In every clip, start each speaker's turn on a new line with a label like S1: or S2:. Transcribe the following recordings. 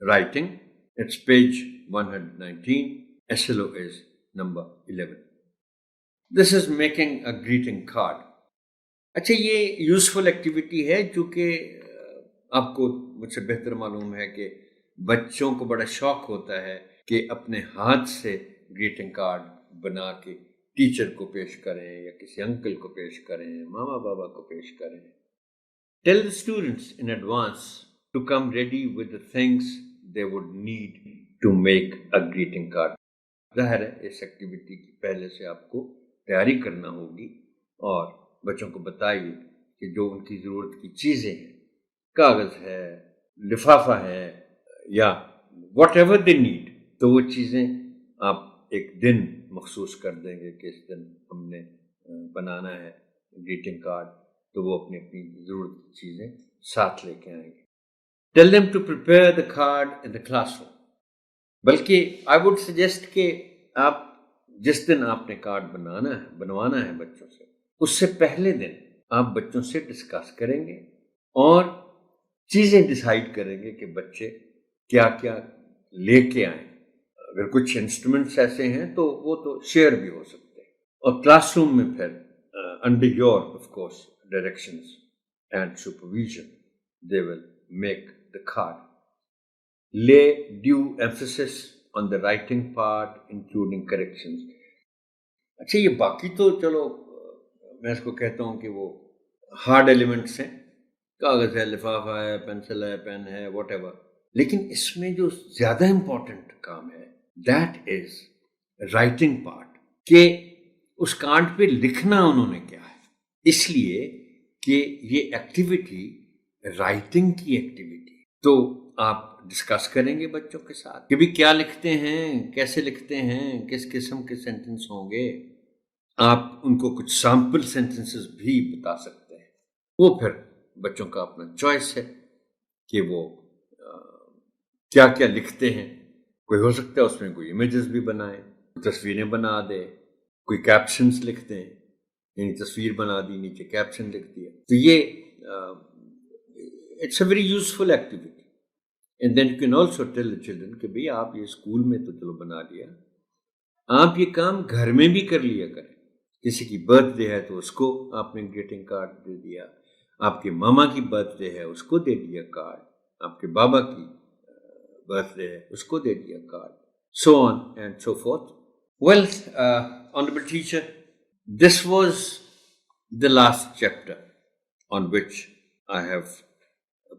S1: writing. It's page 119. SLO is number 11. This is making a greeting card. अच्छा, ये useful activity है जो कि आपको मुझसे बेहतर मालूम है कि बच्चों को बड़ा शौक होता है कि अपने हाथ से ग्रीटिंग कार्ड बना के टीचर को पेश करें या किसी अंकल को पेश करें, मामा बाबा को पेश करें. Tell the students in advance to come ready with the things they would need to make a greeting card. ज़ाहिर है इस एक्टिविटी की पहले से आपको तैयारी करना होगी और बच्चों को बताइए कि जो उनकी ज़रूरत की चीज़ें हैं, कागज़ है, लिफाफा है या whatever they need, तो वो चीज़ें आप एक दिन मखसूस कर देंगे कि इस दिन हमने बनाना है ग्रीटिंग कार्ड, तो वो अपनी अपनी ज़रूरत की चीज़ें साथ लेके आएंगे. Tell them to prepare the card in the classroom. बल्कि I would suggest कि आप जिस दिन आपने कार्ड बनवाना है बच्चों से, उससे पहले दिन आप बच्चों से डिस्कस करेंगे और चीज़ें डिसाइड करेंगे कि बच्चे क्या क्या लेके आए. अगर कुछ इंस्ट्रूमेंट्स ऐसे हैं तो वो तो शेयर भी हो सकते हैं. और क्लासरूम में फिर under your, of course, directions and supervision, they will make the card. Lay due emphasis on the writing part, including corrections. अच्छा, ये बाकी तो चलो मैं इसको कहता हूँ कि वो हार्ड एलिमेंट्स हैं, कागज़ है, लिफाफा है, पेंसिल है, पेन है, whatever. लेकिन इसमें जो ज़्यादा इम्पोर्टेंट काम है, that is writing part, कि उस कार्ड पे लिखना उन्होंने क्या है. इसलिए कि ये एक्टिविटी राइटिंग की एक्टिविटी, तो आप डिस्कस करेंगे बच्चों के साथ कि भी क्या लिखते हैं, कैसे लिखते हैं, किस किस्म के सेंटेंस होंगे. आप उनको कुछ सैम्पल सेंटेंसेस भी बता सकते हैं. वो फिर बच्चों का अपना चॉइस है कि वो क्या क्या लिखते हैं. कोई हो सकता है उसमें कोई इमेजेस भी बनाए, तस्वीरें बना दे, कोई कैप्शंस लिखते हैं, यानी तस्वीर बना दी, नीचे कैप्शन लिख दिया. तो ये it's a very useful activity. And then you can also tell the children कि भाई आप ये स्कूल में तो चलो बना लिया, आप ये काम घर में भी कर लिया करें. किसी की बर्थडे है तो उसको आपने ग्रीटिंग कार्ड दे दिया, आपके मामा की बर्थडे है उसको दे दिया कार्ड, आपके बाबा की बर्थडे है उसको दे दिया card, so on and so forth. Well, honorable teacher, this was the last chapter on which I have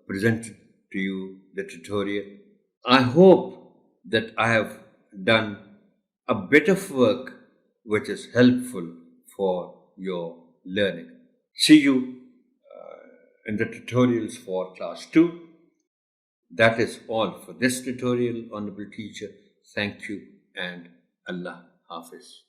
S1: presented to you the tutorial. I hope that I have done a bit of work which is helpful for your learning. See you in the tutorials for class 2. That is all for this tutorial, honorable teacher. Thank you and Allah Hafiz.